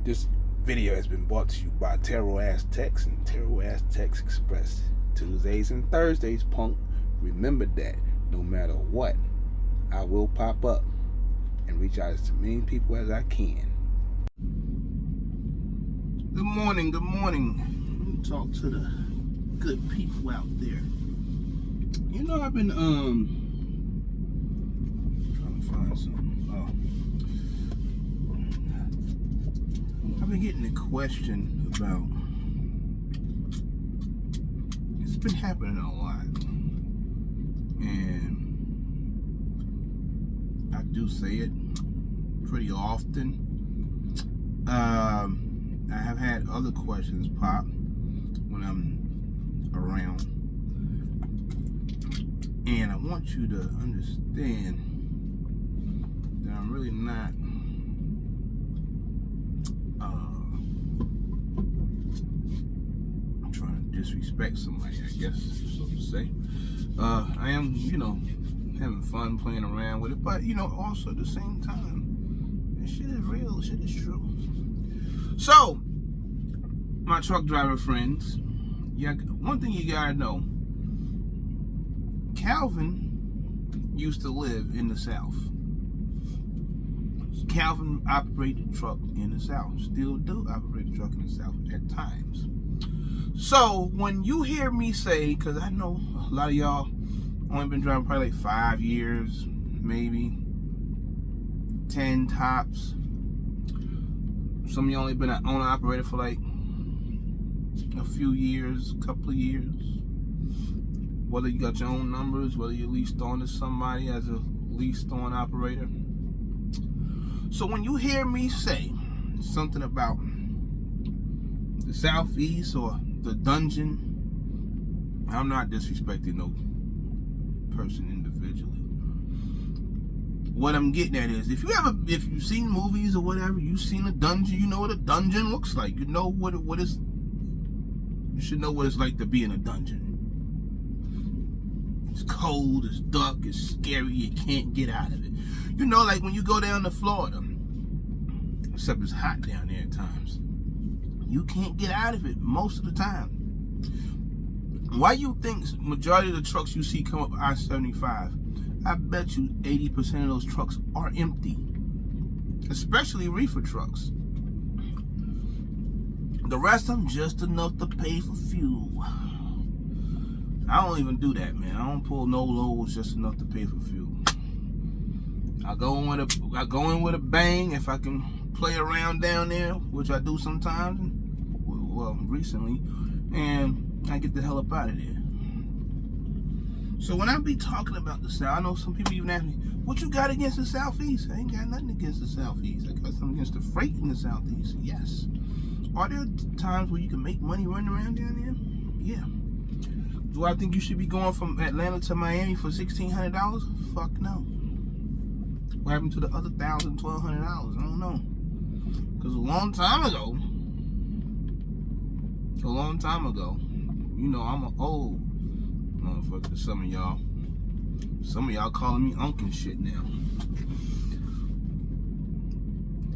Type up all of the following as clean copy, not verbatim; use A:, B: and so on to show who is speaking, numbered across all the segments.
A: This video has been brought to you by Tarot Ass Text and Tarot Ass Text Express. Tuesdays and Thursdays, punk. Remember that no matter what, I will pop up and reach out to as many people as I can. Good morning, good morning. Let me talk to the good people out there. You know, I've been trying to find something. I've been getting a question about, it's been happening a lot, and I do say it pretty often. I have had other questions pop when I'm around, and I want you to understand that I'm really not trying to disrespect somebody, I guess, so to say. I am, having fun playing around with it, but, also at the same time, this shit is real, this shit is true. So, my truck driver friends, one thing you gotta know, Calvin used to live in the South. Calvin operated the truck in the South, still do operate the truck in the South at times. So when you hear me say, because I know a lot of y'all only been driving probably like 5 years, maybe 10 tops. Some of you only been an owner operator for like a few years, couple of years. Whether you got your own numbers, whether you're leased on to somebody as a leased on operator. So when you hear me say something about the Southeast or the dungeon, I'm not disrespecting no person individually. What I'm getting at is, if you've seen movies or whatever, you've seen a dungeon, you know what a dungeon looks like. You know what is. You should know what it's like to be in a dungeon. It's cold, it's dark, it's scary, you can't get out of it. You know, like when you go down to Florida, except it's hot down there at times, you can't get out of it most of the time. Why you think majority of the trucks you see come up I-75, I bet you 80% of those trucks are empty, especially reefer trucks. The rest of them just enough to pay for fuel. I don't even do that, man. I don't pull no loads just enough to pay for fuel. I go in with a bang if I can play around down there, which I do sometimes. Well, recently, and I get the hell up out of there. So when I be talking about the South, I know some people even ask me, "What you got against the Southeast?" I ain't got nothing against the Southeast. I got something against the freight in the Southeast. Yes. Are there times where you can make money running around down there? Yeah. Do I think you should be going from Atlanta to Miami for $1,600? Fuck no. What happened to the other $1,000, $1,200? I don't know. Because a long time ago, I'm an old motherfucker to some of y'all. Some of y'all calling me uncle and shit now.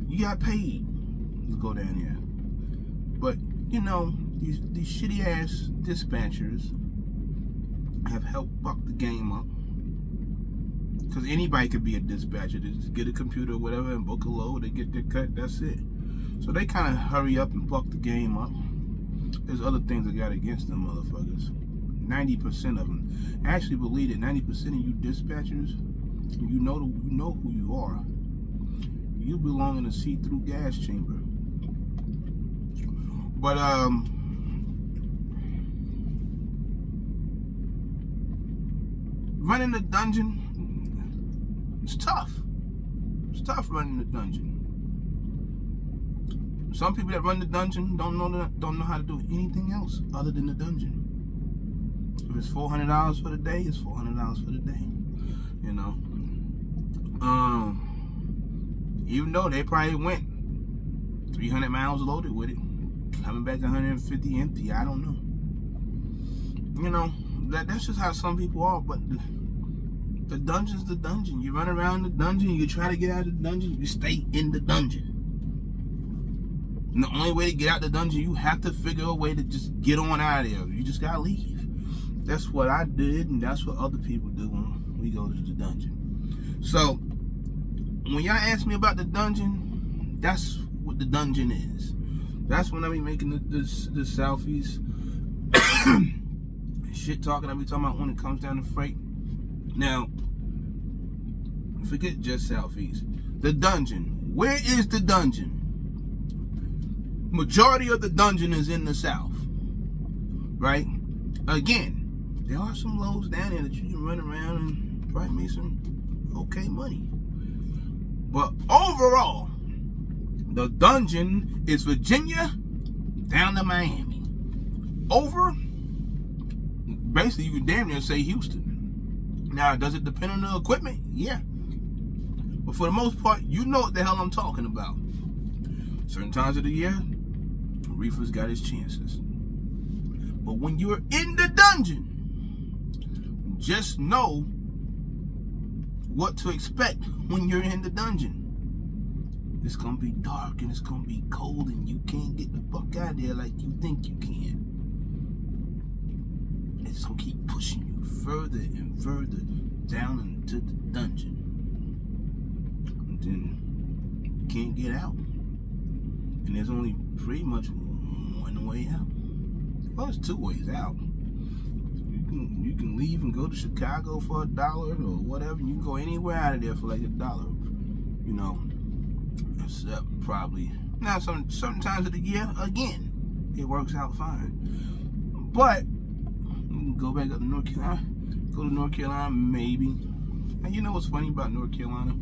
A: You got paid to go down there. But, these shitty ass dispatchers have helped buck the game up. Because anybody could be a dispatcher. They just get a computer or whatever and book a load. They get their cut. That's it. So they kind of hurry up and buck the game up. There's other things that got against them motherfuckers. 90% of them. I actually believe that 90% of you dispatchers, you know who you are. You belong in a see-through gas chamber. But running the dungeon, it's tough. It's tough running the dungeon. Some people that run the dungeon don't know how to do anything else other than the dungeon. If it's $400 for the day, it's $400 for the day. Even though they probably went 300 miles loaded with it, coming back 150 empty, I don't know. That's just how some people are. But the dungeon's the dungeon. You run around the dungeon, you try to get out of the dungeon, you stay in the dungeon. And the only way to get out the dungeon, you have to figure a way to just get on out of there. You just gotta leave. That's what I did, and that's what other people do when we go to the dungeon. So, when y'all ask me about the dungeon, that's what the dungeon is. That's when I be making the selfies. Shit talking I be talking about when it comes down to freight. Now, forget just selfies. The dungeon. Where is the dungeon? Majority of the dungeon is in the south. Right? Again, there are some loads down there that you can run around and probably make some okay money. But overall, the dungeon is Virginia down to Miami. Over, basically, you can damn near say Houston. Now, does it depend on the equipment? Yeah. But for the most part, you know what the hell I'm talking about. Certain times of the year, reefer's got his chances. But when you're in the dungeon, just know what to expect when you're in the dungeon. It's gonna be dark and it's gonna be cold and you can't get the fuck out of there like you think you can. It's gonna keep pushing you further and further down into the dungeon. And then you can't get out. And there's only pretty much one way out. Well, there's two ways out. You can leave and go to Chicago for $1 or whatever. You can go anywhere out of there for like $1. You know, except probably now certain times of the year, again, it works out fine. But you can go back up to North Carolina. Go to North Carolina, maybe. And you know what's funny about North Carolina?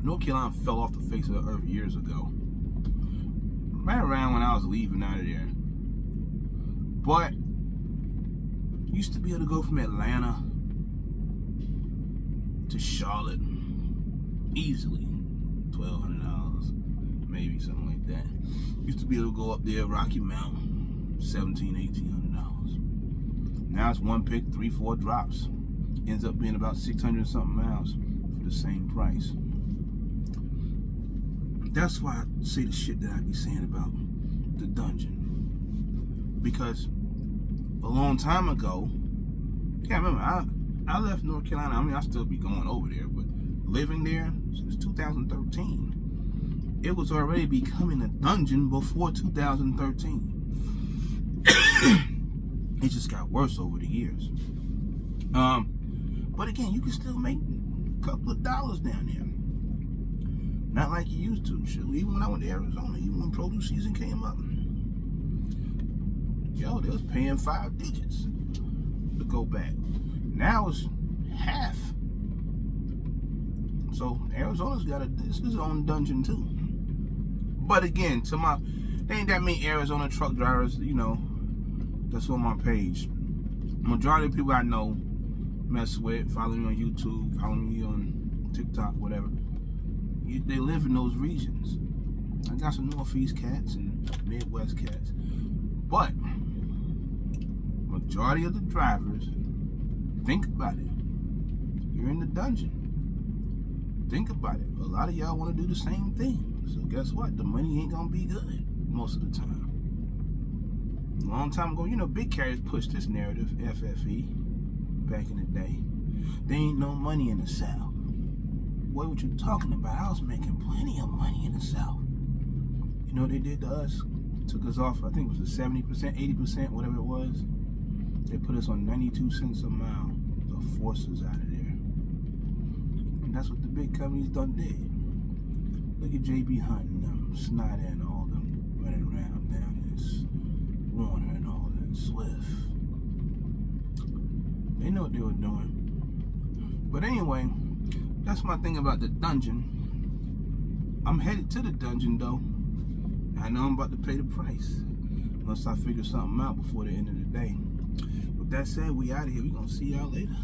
A: North Carolina fell off the face of the earth years ago. Right around when I was leaving out of there. But used to be able to go from Atlanta to Charlotte easily. $1,200, maybe something like that. Used to be able to go up there, Rocky Mountain, $1,700, $1,800. Now it's one pick, 3-4 drops. Ends up being about 600 something miles for the same price. That's why I say the shit that I be saying about the dungeon. Because a long time ago, can't remember, I left North Carolina. I mean, I still be going over there, but living there since 2013. It was already becoming a dungeon before 2013. It just got worse over the years. But again, you can still make a couple of dollars down there. Not like you used to. Shit, even when I went to Arizona, even when produce season came up, yo, they was paying 5 digits to go back. Now it's half. So Arizona's got its own dungeon too. But again, there ain't that many Arizona truck drivers, you know, that's on my page. Majority of people I know mess with, follow me on YouTube, follow me on TikTok, whatever. They live in those regions. I got some Northeast cats and Midwest cats. But majority of the drivers, think about it. You're in the dungeon. Think about it. A lot of y'all want to do the same thing. So guess what? The money ain't gonna be good most of the time. A long time ago, you know, big carriers pushed this narrative, FFE, back in the day. There ain't no money in the South. What you talking about? I was making plenty of money in the South. You know what they did to us? Took us off, I think it was a 70%, 80%, whatever it was. They put us on 92 cents a mile to force us out of there. And that's what the big companies done did. Look at JB Hunt and them, Snyder and all them running around down this, Warner and all that, Swift. They know what they were doing. But anyway, that's my thing about the dungeon. I'm headed to the dungeon though. I know I'm about to pay the price. Unless I figure something out before the end of the day. With that said, we out of here. We gonna see y'all later.